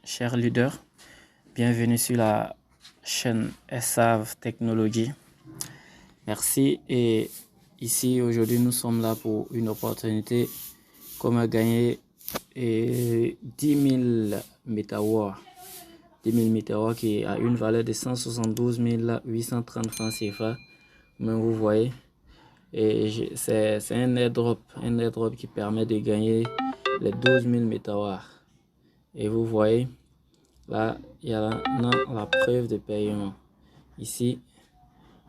chers leaders, bienvenue sur la chaîne SAV Technology. Merci et ici aujourd'hui nous sommes là pour une opportunité comment gagner 10 000 MWh. 10 000 MWh qui a une valeur de 172 830 francs CFA, comme vous voyez. Et c'est un airdrop qui permet de gagner les 12 000 MWh. Et vous voyez, là, il y a la preuve de paiement. Ici,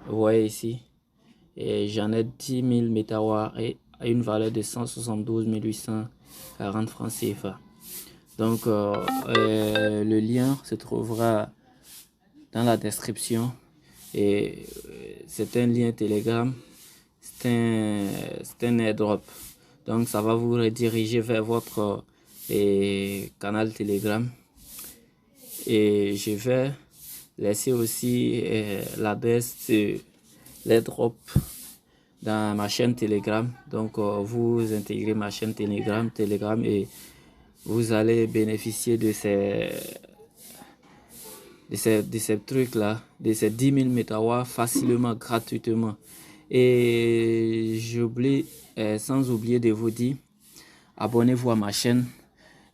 vous voyez ici, et j'en ai 10 000 MWh et à une valeur de 172 840 francs CFA. Donc, le lien se trouvera dans la description. Et c'est un lien Telegram. C'est un airdrop. Donc, ça va vous rediriger vers votre canal Telegram. Et je vais laisser aussi l'adresse de l'airdrop dans ma chaîne Telegram. Donc, vous intégrez ma chaîne Telegram et vous allez bénéficier de ces trucs-là, de ces 10 000 MWh facilement, gratuitement. Et j'oublie, sans oublier de vous dire, abonnez-vous à ma chaîne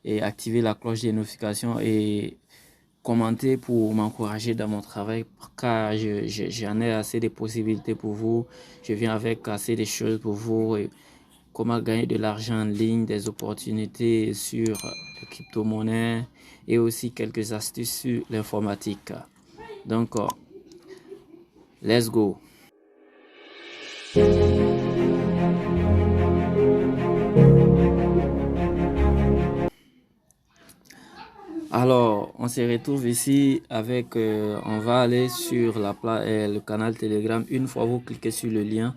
et activez la cloche des notifications et commentez pour m'encourager dans mon travail, car j'en ai assez de possibilités pour vous. Je viens avec assez de choses pour vous. Et comment gagner de l'argent en ligne, des opportunités sur les crypto-monnaies et aussi quelques astuces sur l'informatique. Donc, let's go. Alors, on se retrouve ici avec, on va aller sur le canal Telegram. Une fois vous cliquez sur le lien,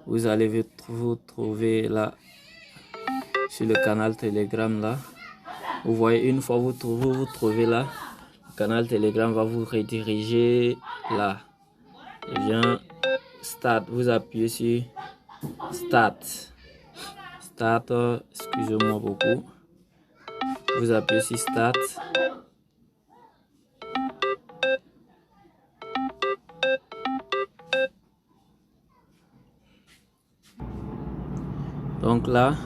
vous allez vous trouver là, sur le canal Telegram là. Vous voyez, une fois vous trouvez là, le canal Telegram va vous rediriger là. Et bien, Start, vous appuyez sur Start. Start, excusez-moi beaucoup. Vous appuyez sur Start. Donc là,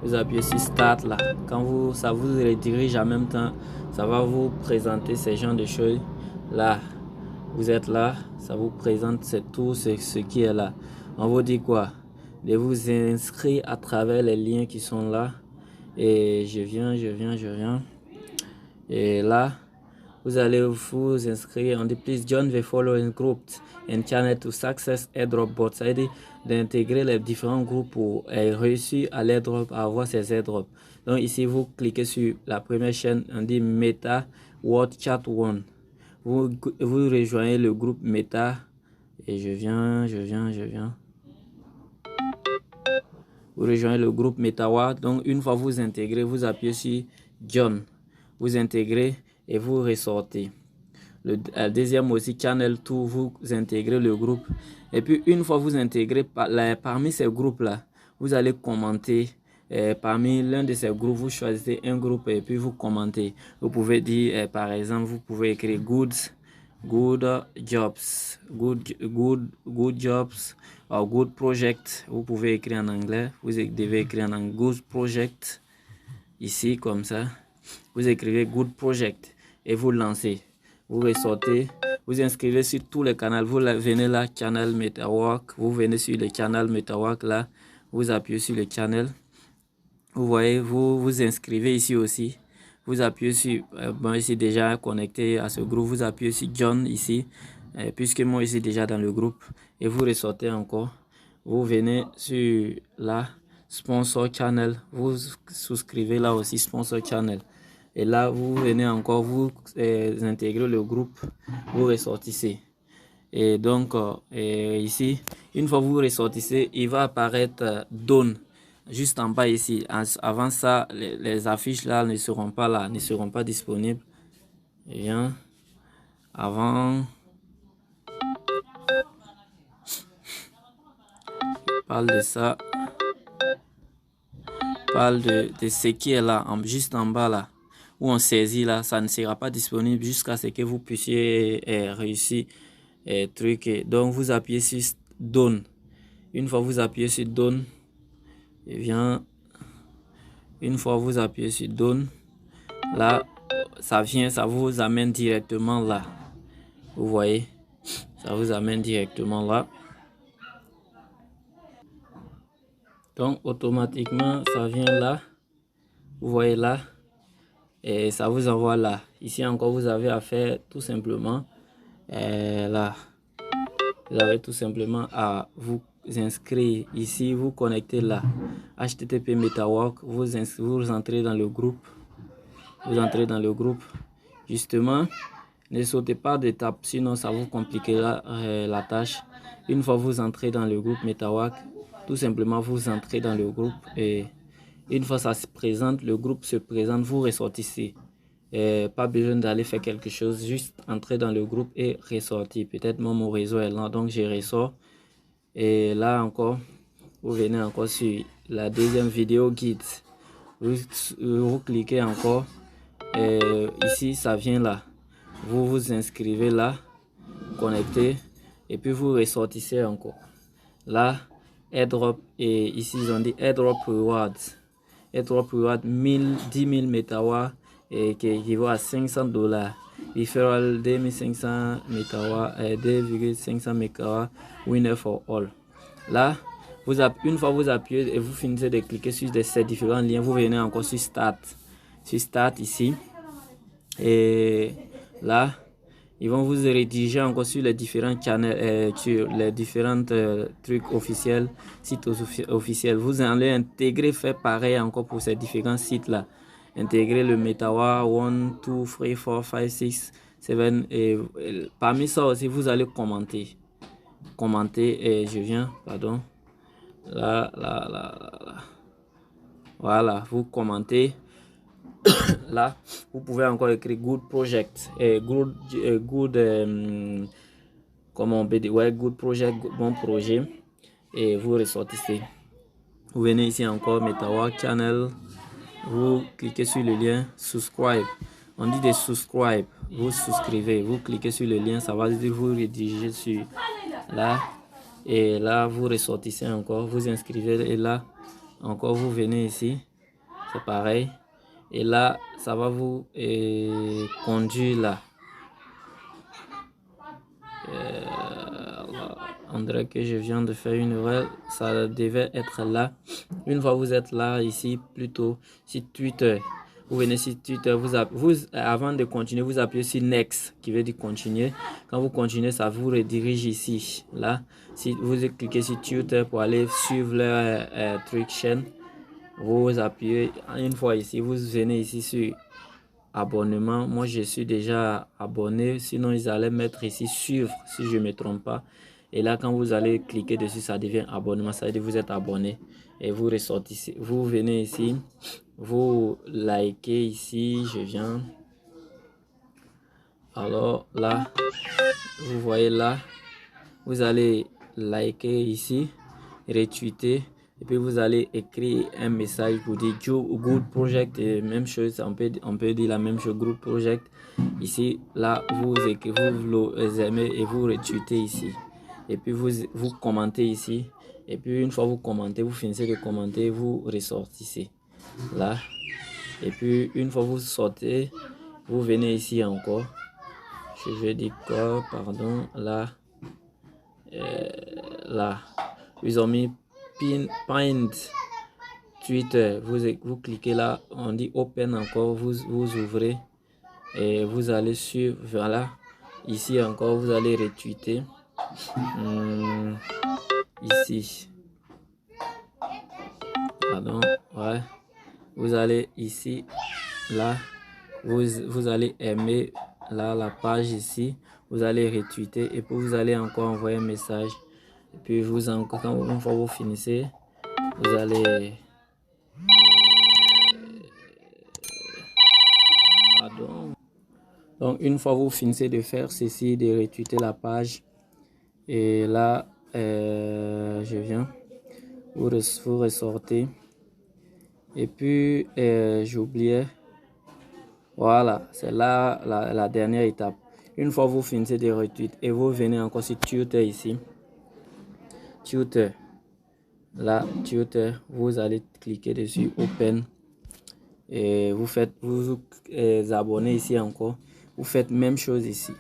vous appuyez sur Start là. Quand ça vous redirige en même temps, ça va vous présenter ces genres de choses. Là, vous êtes là, ça vous présente tout ce qui est là. On vous dit quoi? De vous inscrire à travers les liens qui sont là. Et je viens. Et là, vous allez vous inscrire. On dit please join the following groups and channel to success airdrop bot. Ça veut dire d'intégrer les différents groupes pour réussir à l'airdrop, à avoir ces airdrops. Donc ici, vous cliquez sur la première chaîne, on dit Meta World Chat One. Vous rejoignez le groupe Meta. Et je viens. Vous rejoignez le groupe MetaWa. Donc, une fois vous intégrez, vous appuyez sur John. Vous intégrez et vous ressortez. Le deuxième aussi, Channel 2, vous intégrez le groupe. Et puis, une fois vous intégrez parmi ces groupes-là, vous allez commenter. Parmi l'un de ces groupes, vous choisissez un groupe et puis vous commentez. Vous pouvez dire, par exemple, vous pouvez écrire good jobs, good jobs, or good project. Vous pouvez écrire en anglais. Vous devez écrire en anglais good project. Ici, comme ça. Vous écrivez good project et vous lancez. Vous ressortez. Vous inscrivez sur tous les canaux. Vous venez là, Channel MetaWork. Vous venez sur le Channel MetaWork là. Vous appuyez sur le channel. Vous voyez, vous inscrivez ici aussi. Vous appuyez sur, bon, ici déjà connecté à ce groupe. Vous appuyez sur John ici, puisque moi ici déjà dans le groupe. Et vous ressortez encore. Vous venez sur là, Sponsor Channel. Vous souscrivez là aussi, Sponsor Channel. Et là, vous venez encore, vous intégrez le groupe. Vous ressortissez. Et donc, ici, une fois vous ressortissez, il va apparaître Donne. Juste en bas ici. Avant ça, les affiches là ne seront pas là, ne seront pas disponibles. Bien. Avant. Je parle de ça. Je parle de ce qui est là, juste en bas là. où on saisit là, ça ne sera pas disponible jusqu'à ce que vous puissiez réussir truc. Donc vous appuyez sur Done. Une fois vous appuyez sur Done, et bien une fois vous appuyez sur Done, là ça vient, ça vous amène directement là. Vous voyez, ça vous amène directement là. Donc automatiquement ça vient là. Vous voyez là. Et ça vous envoie là. Ici encore vous avez à faire tout simplement là. Vous avez tout simplement à vous inscrire ici, vous connectez là. HTTP MetaWalk, vous entrez dans le groupe. Vous entrez dans le groupe. Justement, ne sautez pas d'étape, sinon ça vous compliquera la tâche. Une fois vous entrez dans le groupe MetaWalk, tout simplement vous entrez dans le groupe et une fois ça se présente, le groupe se présente, vous ressortissez. Pas besoin d'aller faire quelque chose, juste entrer dans le groupe et ressortir. Peut-être mon réseau est lent, donc je ressors. Et là encore, vous venez encore sur la deuxième vidéo guide. Vous cliquez encore. Ici, ça vient là. Vous vous inscrivez là, connectez, et puis vous ressortissez encore. Là, airdrop, et ici ils ont dit airdrop rewards. Airdrop reward 10 000 métawatts et qui équivaut à $500. Referral 2500 métawatts et 2,500 mégawatts winner for all. Là, une fois vous appuyez et vous finissez de cliquer sur ces différents liens, vous venez encore sur Start. Sur Start ici. Et là, ils vont vous rediriger encore sur les différents channels, sur les différents trucs officiels, sites officiels. Vous allez intégrer, faire pareil encore pour ces différents sites-là. Intégrer le MetaWatt 1, 2, 3, 4, 5, 6, 7. Et parmi ça aussi, vous allez commenter. Commenter, et je viens, pardon. Là. Voilà, vous commentez. Là, vous pouvez encore écrire good project et comment on peut dire, ouais, good project, bon projet, et vous ressortissez. Vous venez ici encore MetaWatt channel, vous cliquez sur le lien subscribe. On dit de subscribe, vous souscrivez, vous cliquez sur le lien, ça va vous rediriger sur là, et là vous ressortissez encore, vous inscrivez, et là encore vous venez ici, c'est pareil. Et là, ça va vous conduire là. On dirait que je viens de faire une erreur. Ça devait être là. Une fois vous êtes là, ici, plutôt sur Twitter. Vous venez sur Twitter. Avant de continuer, vous appuyez sur Next, qui veut dire continuer. Quand vous continuez, ça vous redirige ici. Là, si vous cliquez sur Twitter pour aller suivre leur truc chaîne. Vous appuyez une fois ici, vous venez ici sur abonnement. Moi je suis déjà abonné, sinon ils allaient mettre ici suivre si je ne me trompe pas. Et là quand vous allez cliquer dessus, ça devient abonnement, ça veut dire que vous êtes abonné. Et vous ressortissez, vous venez ici, vous likez ici, je viens. Alors là, vous voyez là, vous allez liker ici, retweeter. Et puis vous allez écrire un message pour dire good project, et même chose, on peut dire la même chose, good project. Ici, là, vous écrivez, vous aimez et vous retweetez ici. Et puis vous commentez ici. Et puis une fois vous commentez, vous finissez de commenter, vous ressortissez. Là. Et puis une fois vous sortez, vous venez ici encore. Je vais dire quoi, pardon, là. Là. Ils ont mis Pinned Twitter, vous cliquez là, on dit open encore, vous ouvrez et vous allez suivre, voilà, ici encore vous allez retweeter, ici, pardon, ouais, vous allez ici, là, vous allez aimer là la page ici, vous allez retweeter et puis vous allez encore envoyer un message. Et puis une fois vous finissez, vous allez pardon. Donc une fois vous finissez de faire ceci, de retweeter la page, et là je viens, vous ressortez. Et puis j'oubliais Voilà, c'est là la dernière étape. Une fois vous finissez de retweet et vous venez encore sur Tutor ici. Tutor. Là, Tutor, vous allez cliquer dessus Open. Et vous abonnez ici encore. Vous faites même chose ici.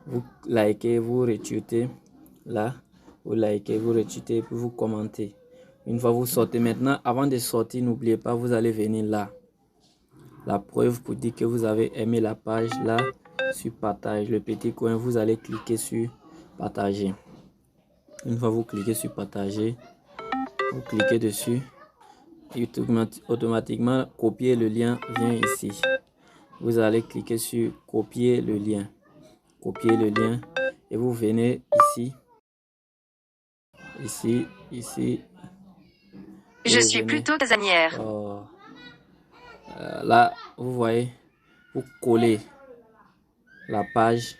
Vous likez, vous retweetez. Là, vous likez, vous retweetez, puis vous commentez. Une fois vous sortez maintenant, avant de sortir, n'oubliez pas, vous allez venir là. La preuve pour dire que vous avez aimé la page là, sur partage, le petit coin, vous allez cliquer sur partager. Une fois vous cliquez sur partager, vous cliquez dessus et automatiquement copier le lien vient ici. Vous allez cliquer sur copier le lien. Copier le lien et vous venez ici. Ici. Je suis plutôt casanière. Là, vous voyez, vous collez la page.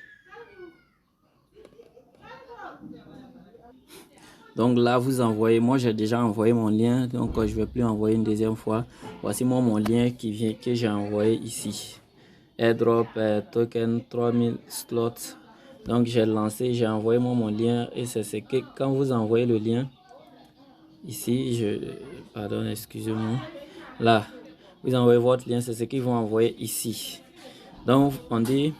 Donc là, vous envoyez, moi j'ai déjà envoyé mon lien, donc je ne vais plus envoyer une deuxième fois. Voici moi mon lien que j'ai envoyé ici. Airdrop, token, 3000 slots. Donc j'ai lancé, j'ai envoyé moi mon lien et c'est ce que quand vous envoyez le lien, ici, pardon, excusez-moi, là, vous envoyez votre lien, c'est ce qu'ils vont envoyer ici. Donc on dit,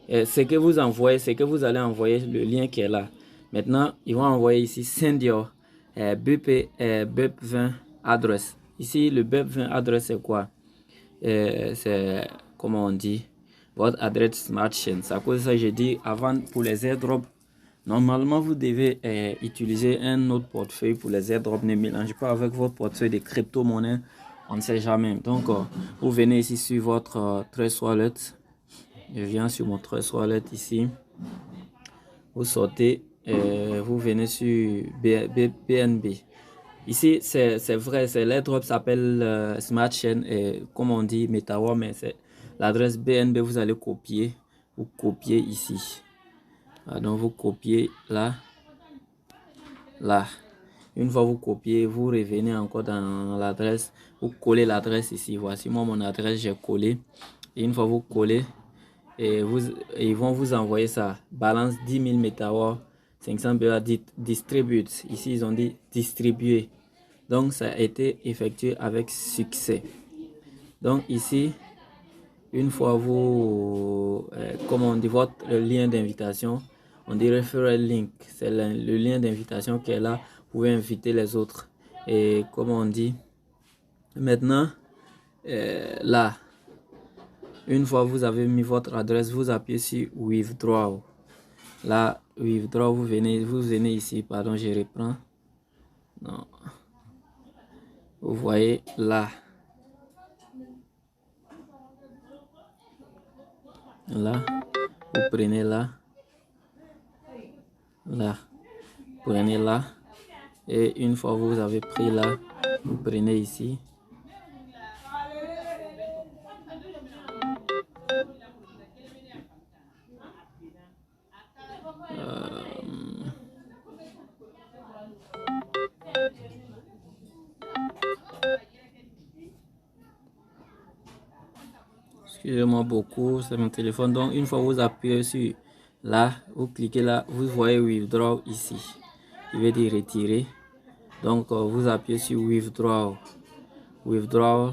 ce que vous envoyez, c'est que vous allez envoyer le lien qui est là. Maintenant, ils vont envoyer ici send your BEP20 address. Ici, le BEP20 address, c'est quoi? C'est, comment on dit, votre adresse Smart Chain. C'est à cause de ça que j'ai dit avant, pour les airdrops, normalement, vous devez utiliser un autre portefeuille pour les airdrops. Ne mélangez pas avec votre portefeuille de crypto-monnaie. On ne sait jamais. Donc, vous venez ici sur votre Trust Wallet. Je viens sur mon Trust Wallet ici. Vous sortez, vous venez sur BNB. Ici, c'est vrai, l'airdrop s'appelle Smart Chain, et comme on dit MetaWar, mais c'est l'adresse BNB. Vous allez copier. Vous copiez ici. Donc, vous copiez là. Là. Une fois vous copiez, vous revenez encore dans l'adresse. Vous collez l'adresse ici. Voici moi mon adresse, j'ai collé. Et une fois vous collez, et ils vont vous envoyer ça. Balance 10 000 MetaWar, 500 BA distribute. Ici, ils ont dit distribuer. Donc, ça a été effectué avec succès. Donc, ici, une fois vous, comme on dit, votre lien d'invitation, on dit referral link. C'est le lien d'invitation qui est là. Vous pouvez inviter les autres. Et comme on dit, maintenant, là, une fois vous avez mis votre adresse, vous appuyez sur Withdraw. Là, Withdraw, vous venez ici. Pardon, je reprends. Non. Vous voyez là. Là, vous prenez là. Là. Prenez là. Et une fois vous avez pris là, vous prenez ici. Excusez-moi beaucoup, c'est mon téléphone. Donc, une fois vous appuyez sur là, vous cliquez là, vous voyez Withdraw ici. Il veut dire retirer. Donc, vous appuyez sur Withdraw. Withdraw,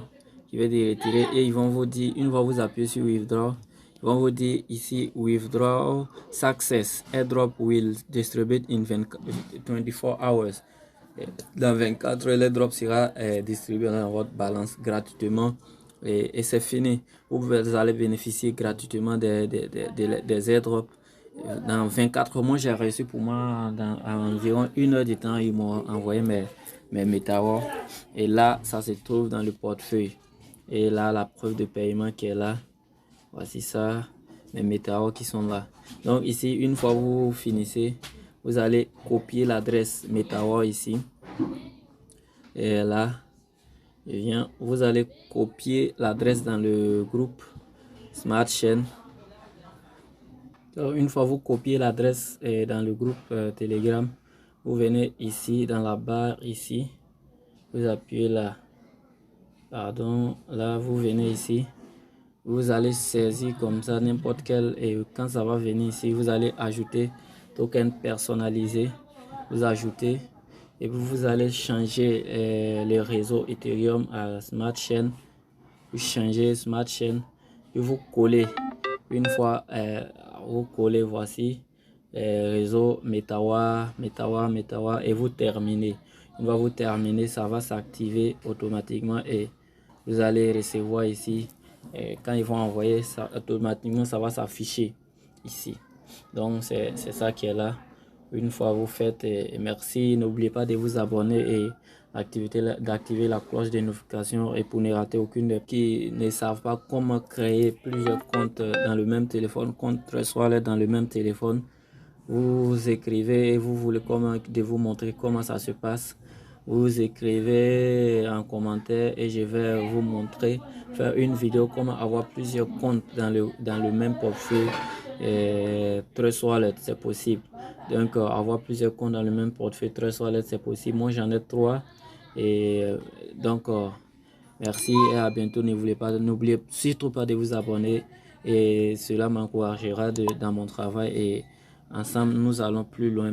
qui veut dire retirer. Et ils vont vous dire, une fois vous appuyez sur Withdraw, ils vont vous dire ici Withdraw Success. Airdrop will distribute in 24 hours. Dans 24 heures, l'airdrop sera distribué dans votre balance gratuitement. Et c'est fini. Vous allez bénéficier gratuitement des airdrops. Dans 24 heures, moi j'ai reçu pour moi dans environ 1 heure de temps, ils m'ont envoyé mes MetaWar. Et là, ça se trouve dans le portefeuille. Et là, la preuve de paiement qui est là. Voici ça, mes MetaWar qui sont là. Donc ici, une fois vous finissez, vous allez copier l'adresse MetaWar ici. Et là, vous allez copier l'adresse dans le groupe Smart Chain. Donc, une fois vous copiez l'adresse dans le groupe Telegram, vous venez ici dans la barre ici, vous appuyez là. Pardon, là vous venez ici, Vous allez saisir comme ça n'importe quel et quand ça va venir ici, vous allez ajouter token personnalisé. Vous ajoutez et vous allez changer le réseau Ethereum à Smart Chain. Vous changez Smart Chain et vous collez. Une fois vous collez, voici réseau Metawa et vous terminez. Une fois vous terminez, ça va s'activer automatiquement et vous allez recevoir ici. Quand ils vont envoyer ça, automatiquement ça va s'afficher ici. Donc c'est ça qui est là. Une fois vous faites, merci. N'oubliez pas de vous abonner et d'activer la cloche de notification et pour ne rater aucune des qui ne savent pas comment créer plusieurs comptes dans le même téléphone, compte Trust Wallet dans le même téléphone. Vous écrivez et vous voulez de vous montrer comment ça se passe. Vous écrivez en commentaire et je vais vous montrer, faire une vidéo comment avoir plusieurs comptes dans le même portefeuille. Trust Wallet, c'est possible. Donc avoir plusieurs comptes dans le même portefeuille Trust Wallet, c'est possible. Moi j'en ai 3 et donc merci et à bientôt. N'oubliez surtout pas de vous abonner et cela m'encouragera dans mon travail et ensemble nous allons plus loin.